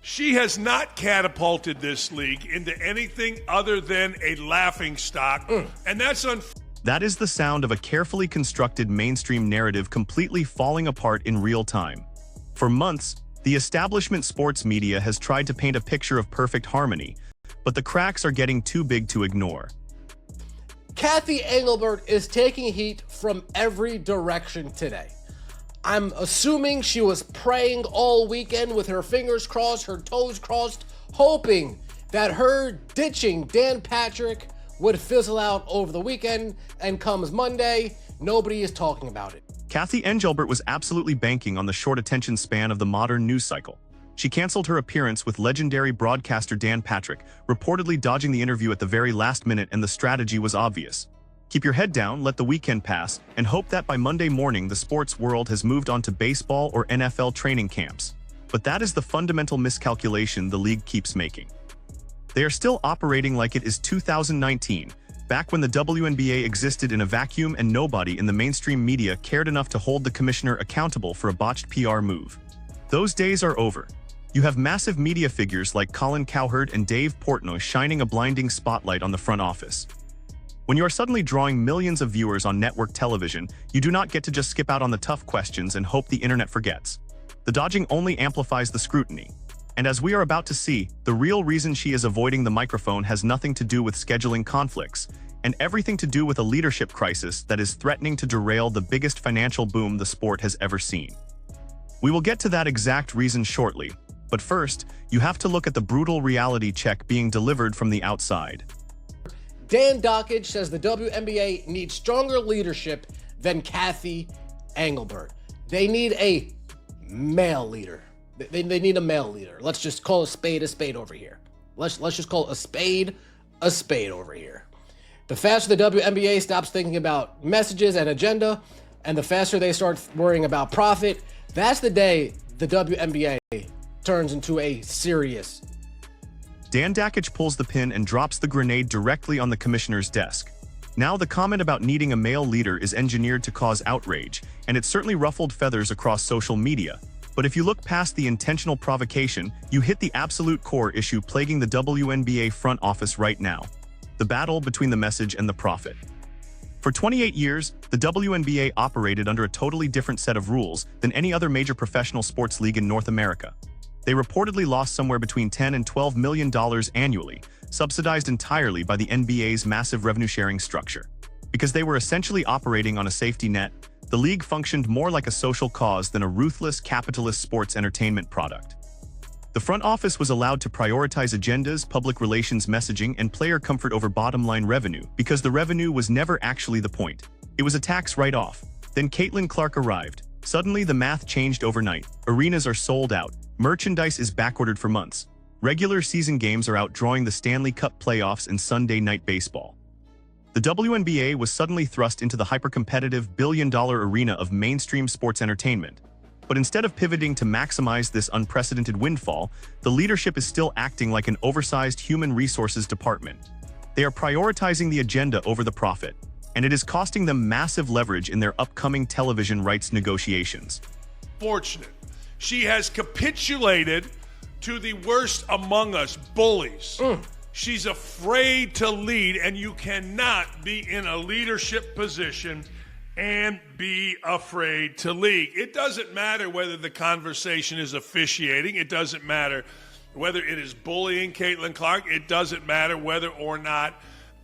She has not catapulted this league into anything other than a laughingstock, and that's That is the sound of a carefully constructed mainstream narrative completely falling apart in real time. For months, the establishment sports media has tried to paint a picture of perfect harmony, but the cracks are getting too big to ignore. Cathy Engelbert is taking heat from every direction today. I'm assuming she was praying all weekend with her fingers crossed, her toes crossed, hoping that her ditching Dan Patrick would fizzle out over the weekend, and comes Monday, nobody is talking about it. Cathy Engelbert was absolutely banking on the short attention span of the modern news cycle. She canceled her appearance with legendary broadcaster Dan Patrick, reportedly dodging the interview at the very last minute, and the strategy was obvious. Keep your head down, let the weekend pass, and hope that by Monday morning the sports world has moved on to baseball or NFL training camps. But that is the fundamental miscalculation the league keeps making. They are still operating like it is 2019, back when the WNBA existed in a vacuum and nobody in the mainstream media cared enough to hold the commissioner accountable for a botched PR move. Those days are over. You have massive media figures like Colin Cowherd and Dave Portnoy shining a blinding spotlight on the front office. When you are suddenly drawing millions of viewers on network television, you do not get to just skip out on the tough questions and hope the internet forgets. The dodging only amplifies the scrutiny. And as we are about to see, the real reason she is avoiding the microphone has nothing to do with scheduling conflicts, and everything to do with a leadership crisis that is threatening to derail the biggest financial boom the sport has ever seen. We will get to that exact reason shortly, but first, you have to look at the brutal reality check being delivered from the outside. Dan Dakich says the WNBA needs stronger leadership than Cathy Engelbert. They need a male leader. They need a male leader. Let's just call a spade over here. Let's just call a spade over here. The faster the WNBA stops thinking about messages and agenda, and the faster they start worrying about profit, that's the day the WNBA turns into a serious. Dan Dakich pulls the pin and drops the grenade directly on the commissioner's desk. Now the comment about needing a male leader is engineered to cause outrage, and it certainly ruffled feathers across social media. But if you look past the intentional provocation, you hit the absolute core issue plaguing the WNBA front office right now: the battle between the message and the profit. For 28 years, the WNBA operated under a totally different set of rules than any other major professional sports league in North America. They reportedly lost somewhere between $10 and $12 million annually, subsidized entirely by the NBA's massive revenue-sharing structure. Because they were essentially operating on a safety net, the league functioned more like a social cause than a ruthless capitalist sports entertainment product. The front office was allowed to prioritize agendas, public relations messaging, and player comfort over bottom-line revenue because the revenue was never actually the point. It was a tax write-off. Then Caitlin Clark arrived. Suddenly the math changed overnight. Arenas are sold out. Merchandise is backordered for months. Regular season games are outdrawing the Stanley Cup playoffs and Sunday Night Baseball. The WNBA was suddenly thrust into the hyper-competitive billion-dollar arena of mainstream sports entertainment. But instead of pivoting to maximize this unprecedented windfall, the leadership is still acting like an oversized human resources department. They are prioritizing the agenda over the profit, and it is costing them massive leverage in their upcoming television rights negotiations. Fortunate. She has capitulated to the worst among us, bullies. She's afraid to lead, and you cannot be in a leadership position and be afraid to lead. It doesn't matter whether the conversation is officiating. It doesn't matter whether it is bullying Caitlin Clark. It doesn't matter whether or not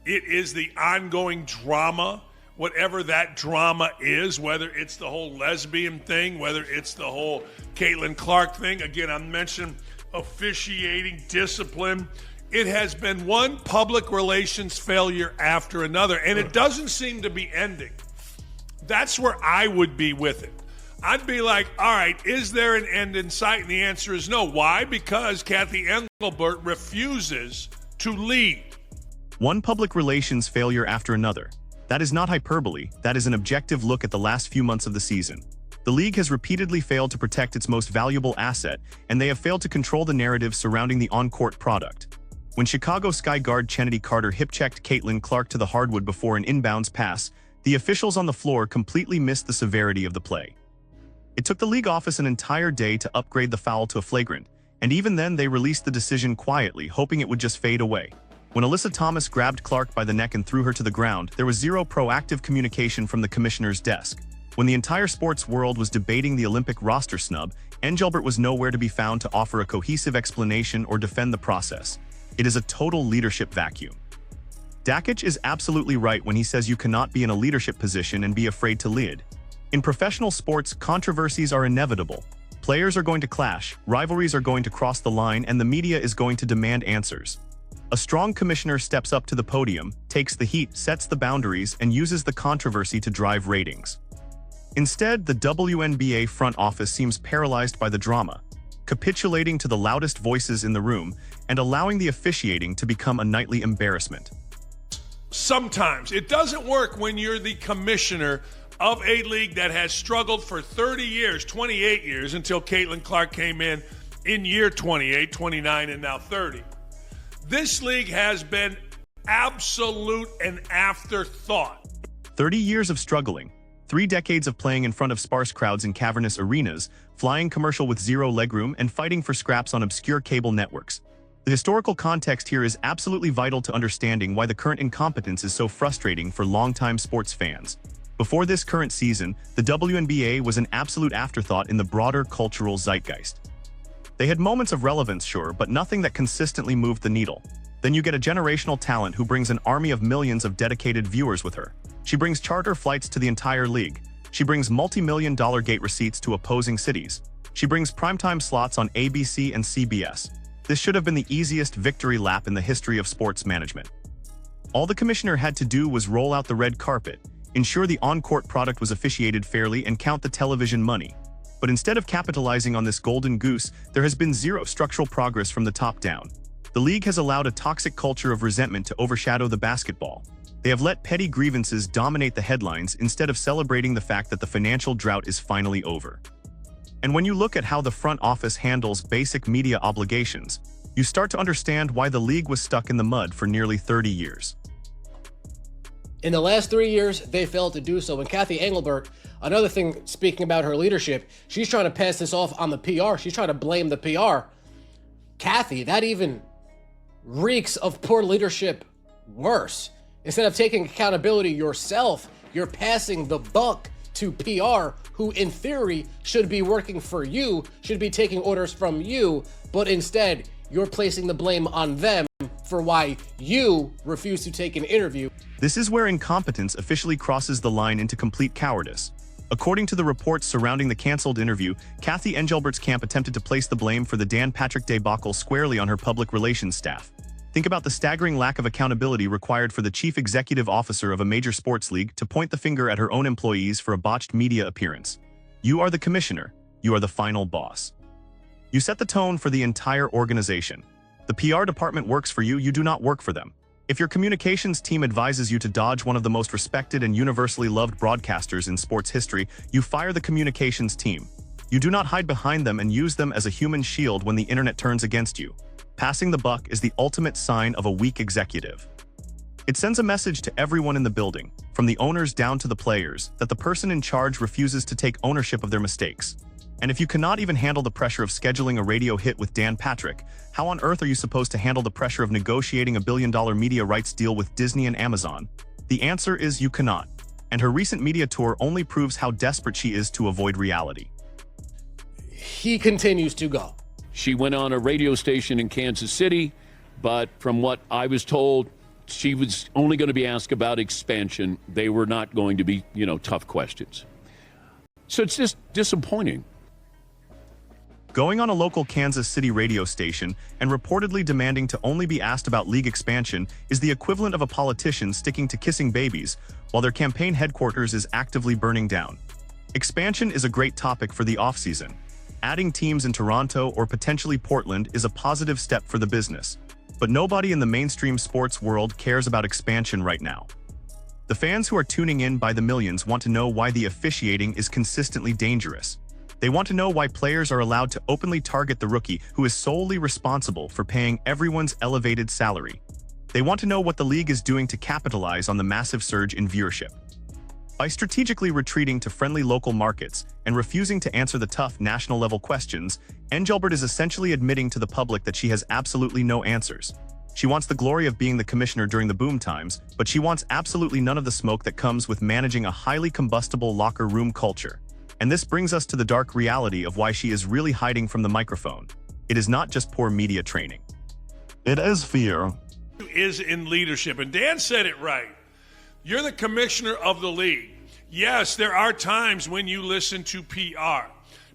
it is the ongoing drama, whatever that drama is, whether it's the whole lesbian thing, whether it's the whole Caitlin Clark thing. Again, I mentioned officiating, discipline. It has been one public relations failure after another, and it doesn't seem to be ending. That's where I would be with it. I'd be like, all right, is there an end in sight? And the answer is no. Why? Because Cathy Engelbert refuses to lead. One public relations failure after another. That is not hyperbole, that is an objective look at the last few months of the season. The league has repeatedly failed to protect its most valuable asset, and they have failed to control the narrative surrounding the on-court product. When Chicago Sky guard Chennedy Carter hip-checked Caitlin Clark to the hardwood before an inbounds pass, the officials on the floor completely missed the severity of the play. It took the league office an entire day to upgrade the foul to a flagrant, And even then, they released the decision quietly, hoping it would just fade away. When Alyssa Thomas grabbed Clark by the neck and threw her to the ground, there was zero proactive communication from the commissioner's desk. When the entire sports world was debating the Olympic roster snub, Engelbert was nowhere to be found to offer a cohesive explanation or defend the process. It is a total leadership vacuum. Dakich is absolutely right when he says you cannot be in a leadership position and be afraid to lead. In professional sports, controversies are inevitable. Players are going to clash, rivalries are going to cross the line, and the media is going to demand answers. A strong commissioner steps up to the podium, takes the heat, sets the boundaries, and uses the controversy to drive ratings. Instead, the WNBA front office seems paralyzed by the drama, capitulating to the loudest voices in the room and allowing the officiating to become a nightly embarrassment. Sometimes it doesn't work when you're the commissioner of a league that has struggled for 30 years, 28 years, until Caitlin Clark came in year 28, 29, and now 30. This league has been absolute an afterthought. 30 years of struggling, 3 decades of playing in front of sparse crowds in cavernous arenas, flying commercial with zero legroom, and fighting for scraps on obscure cable networks. The historical context here is absolutely vital to understanding why the current incompetence is so frustrating for longtime sports fans. Before this current season, the WNBA was an absolute afterthought in the broader cultural zeitgeist. They had moments of relevance, sure, but nothing that consistently moved the needle. Then you get a generational talent who brings an army of millions of dedicated viewers with her. She brings charter flights to the entire league. She brings multi-million-dollar gate receipts to opposing cities. She brings primetime slots on ABC and CBS. This should have been the easiest victory lap in the history of sports management. All the commissioner had to do was roll out the red carpet, ensure the on-court product was officiated fairly, and count the television money. But instead of capitalizing on this golden goose, there has been zero structural progress from the top down. The league has allowed a toxic culture of resentment to overshadow the basketball. They have let petty grievances dominate the headlines instead of celebrating the fact that the financial drought is finally over. And when you look at how the front office handles basic media obligations, you start to understand why the league was stuck in the mud for nearly 30 years. In the last 3 years, they failed to do so. And Cathy Engelbert, another thing, speaking about her leadership, she's trying to pass this off on the PR. She's trying to blame the PR. Cathy, that even reeks of poor leadership worse. Instead of taking accountability yourself, you're passing the buck to PR, who in theory should be working for you, should be taking orders from you, but instead you're placing the blame on them for why you refuse to take an interview. This is where incompetence officially crosses the line into complete cowardice. According to the reports surrounding the canceled interview, Cathy Engelbert's camp attempted to place the blame for the Dan Patrick debacle squarely on her public relations staff. Think about the staggering lack of accountability required for the chief executive officer of a major sports league to point the finger at her own employees for a botched media appearance. You are the commissioner. You are the final boss. You set the tone for the entire organization. The PR department works for you. You do not work for them. If your communications team advises you to dodge one of the most respected and universally loved broadcasters in sports history, you fire the communications team. You do not hide behind them and use them as a human shield when the internet turns against you. Passing the buck is the ultimate sign of a weak executive. It sends a message to everyone in the building, from the owners down to the players, that the person in charge refuses to take ownership of their mistakes. And if you cannot even handle the pressure of scheduling a radio hit with Dan Patrick, how on earth are you supposed to handle the pressure of negotiating a billion-dollar media rights deal with Disney and Amazon? The answer is you cannot. And her recent media tour only proves how desperate she is to avoid reality. He continues to go. She went on a radio station in Kansas City, but from what I was told, she was only going to be asked about expansion. They were not going to be, tough questions. So it's just disappointing. Going on a local Kansas City radio station and reportedly demanding to only be asked about league expansion is the equivalent of a politician sticking to kissing babies while their campaign headquarters is actively burning down. Expansion is a great topic for the offseason. Adding teams in Toronto or potentially Portland is a positive step for the business. But nobody in the mainstream sports world cares about expansion right now. The fans who are tuning in by the millions want to know why the officiating is consistently dangerous. They want to know why players are allowed to openly target the rookie who is solely responsible for paying everyone's elevated salary. They want to know what the league is doing to capitalize on the massive surge in viewership. By strategically retreating to friendly local markets and refusing to answer the tough national-level questions, Engelbert is essentially admitting to the public that she has absolutely no answers. She wants the glory of being the commissioner during the boom times, but she wants absolutely none of the smoke that comes with managing a highly combustible locker room culture. And this brings us to the dark reality of why she is really hiding from the microphone. It is not just poor media training. It is fear. Is in leadership, and Dan said it right. You're the commissioner of the league. Yes, there are times when you listen to PR,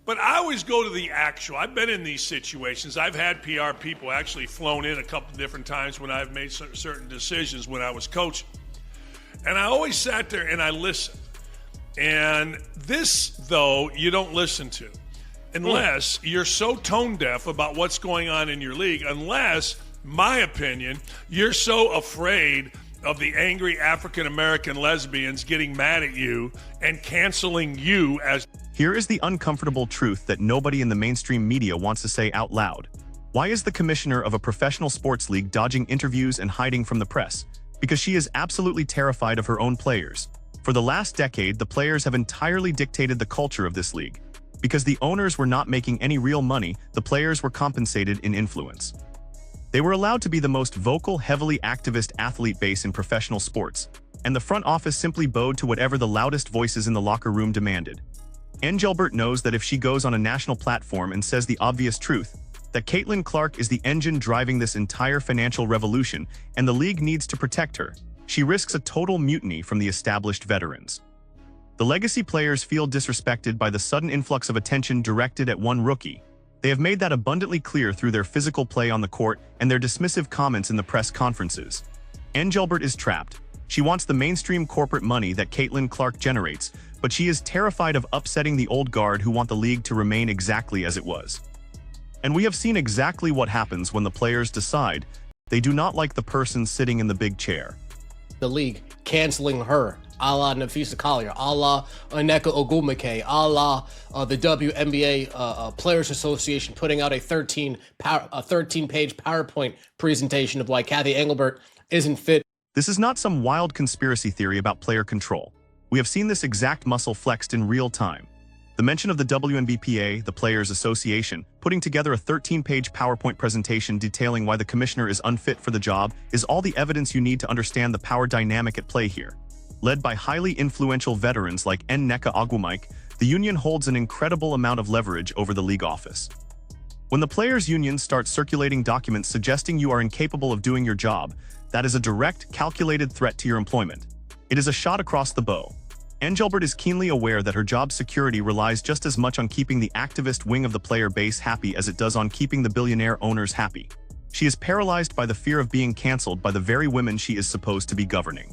but I always go to the actual. I've been in these situations. I've had PR people actually flown in a couple of different times when I've made certain decisions when I was coaching. And I always sat there and I listened. And this, though, you don't listen to unless you're so tone deaf about what's going on in your league, unless, my opinion, you're so afraid of the angry African-American lesbians getting mad at you and canceling you as... Here is the uncomfortable truth that nobody in the mainstream media wants to say out loud. Why is the commissioner of a professional sports league dodging interviews and hiding from the press? Because she is absolutely terrified of her own players. For the last decade, the players have entirely dictated the culture of this league. Because the owners were not making any real money, the players were compensated in influence. They were allowed to be the most vocal, heavily activist athlete base in professional sports, and the front office simply bowed to whatever the loudest voices in the locker room demanded. Engelbert knows that if she goes on a national platform and says the obvious truth, that Caitlin Clark is the engine driving this entire financial revolution and the league needs to protect her, she risks a total mutiny from the established veterans. The legacy players feel disrespected by the sudden influx of attention directed at one rookie. They have made that abundantly clear through their physical play on the court and their dismissive comments in the press conferences. Engelbert is trapped. She wants the mainstream corporate money that Caitlin Clark generates, but she is terrified of upsetting the old guard who want the league to remain exactly as it was. And we have seen exactly what happens when the players decide they do not like the person sitting in the big chair. The league canceling her, a la Nafisa Collier, a la Onyeka Ogwumike, a la the WNBA Players Association putting out a 13-page PowerPoint presentation of why Cathy Engelbert isn't fit. This is not some wild conspiracy theory about player control. We have seen this exact muscle flexed in real time. The mention of the WNBA, the Players Association, putting together a 13-page PowerPoint presentation detailing why the commissioner is unfit for the job is all the evidence you need to understand the power dynamic at play here. Led by highly influential veterans like Onyeka Ogwumike, the union holds an incredible amount of leverage over the league office. When the players' union starts circulating documents suggesting you are incapable of doing your job, that is a direct, calculated threat to your employment. It is a shot across the bow. Engelbert is keenly aware that her job security relies just as much on keeping the activist wing of the player base happy as it does on keeping the billionaire owners happy. She is paralyzed by the fear of being canceled by the very women she is supposed to be governing.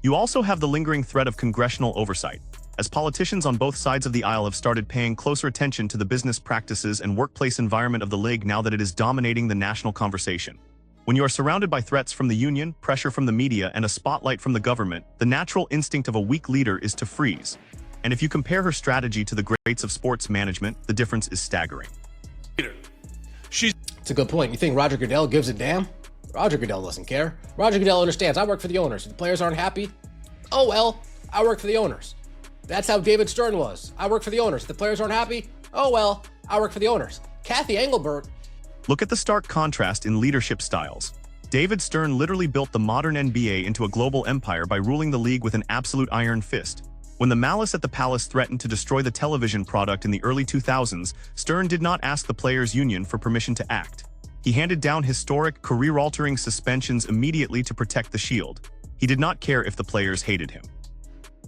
You also have the lingering threat of congressional oversight, as politicians on both sides of the aisle have started paying closer attention to the business practices and workplace environment of the league now that it is dominating the national conversation. When you are surrounded by threats from the union, pressure from the media, and a spotlight from the government, the natural instinct of a weak leader is to freeze. And if you compare her strategy to the greats of sports management, the difference is staggering. It's a good point. You think Roger Goodell gives a damn? Roger Goodell doesn't care. Roger Goodell understands, I work for the owners. If the players aren't happy, oh well, I work for the owners. That's how David Stern was. I work for the owners. If the players aren't happy, oh well, I work for the owners. Cathy Engelbert. Look at the stark contrast in leadership styles. David Stern literally built the modern NBA into a global empire by ruling the league with an absolute iron fist. When the malice at the palace threatened to destroy the television product in the early 2000s, Stern did not ask the players' union for permission to act. He handed down historic, career-altering suspensions immediately to protect the Shield. He did not care if the players hated him.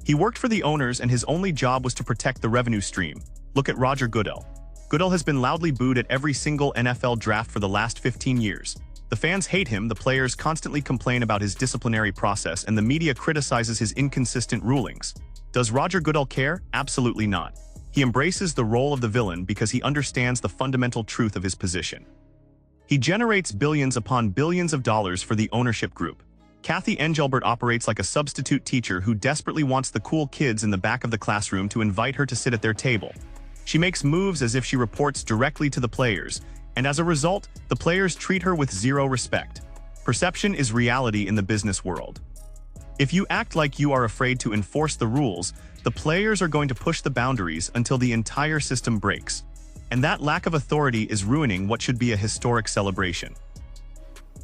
He worked for the owners and his only job was to protect the revenue stream. Look at Roger Goodell. Goodell has been loudly booed at every single NFL draft for the last 15 years. The fans hate him, the players constantly complain about his disciplinary process, and the media criticizes his inconsistent rulings. Does Roger Goodell care? Absolutely not. He embraces the role of the villain because he understands the fundamental truth of his position. He generates billions upon billions of dollars for the ownership group. Cathy Engelbert operates like a substitute teacher who desperately wants the cool kids in the back of the classroom to invite her to sit at their table. She makes moves as if she reports directly to the players, and as a result, the players treat her with zero respect. Perception is reality in the business world. If you act like you are afraid to enforce the rules, the players are going to push the boundaries until the entire system breaks. And that lack of authority is ruining what should be a historic celebration.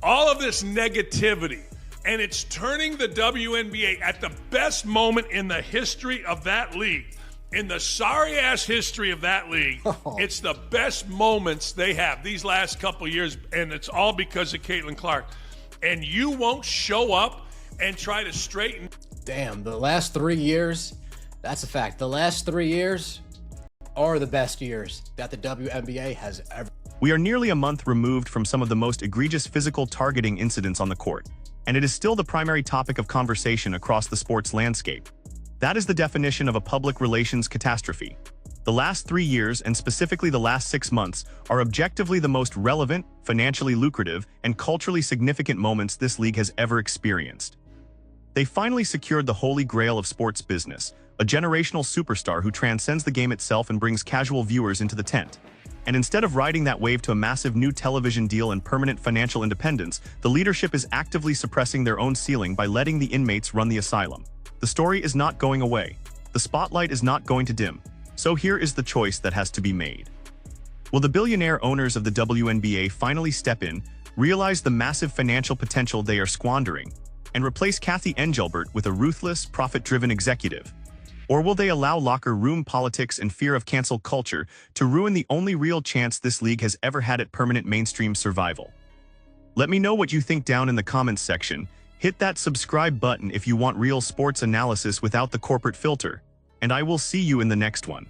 All of this negativity, and it's turning the WNBA at the best moment in the history of that league. In the sorry-ass history of that league, it's the best moments they have these last couple years, and it's all because of Caitlin Clark. And you won't show up and try to straighten. Damn, the last 3 years, that's a fact. The last 3 years are the best years that the WNBA has ever. We are nearly a month removed from some of the most egregious physical targeting incidents on the court, and it is still the primary topic of conversation across the sports landscape. That is the definition of a public relations catastrophe. The last 3 years, and specifically the last 6 months, are objectively the most relevant, financially lucrative, and culturally significant moments this league has ever experienced. They finally secured the holy grail of sports business, a generational superstar who transcends the game itself and brings casual viewers into the tent. And instead of riding that wave to a massive new television deal and permanent financial independence, the leadership is actively suppressing their own ceiling by letting the inmates run the asylum. The story is not going away. The spotlight is not going to dim. So here is the choice that has to be made. Will the billionaire owners of the WNBA finally step in, realize the massive financial potential they are squandering, and replace Cathy Engelbert with a ruthless, profit-driven executive? Or will they allow locker room politics and fear of cancel culture to ruin the only real chance this league has ever had at permanent mainstream survival? Let me know what you think down in the comments section. Hit that subscribe button if you want real sports analysis without the corporate filter, and I will see you in the next one.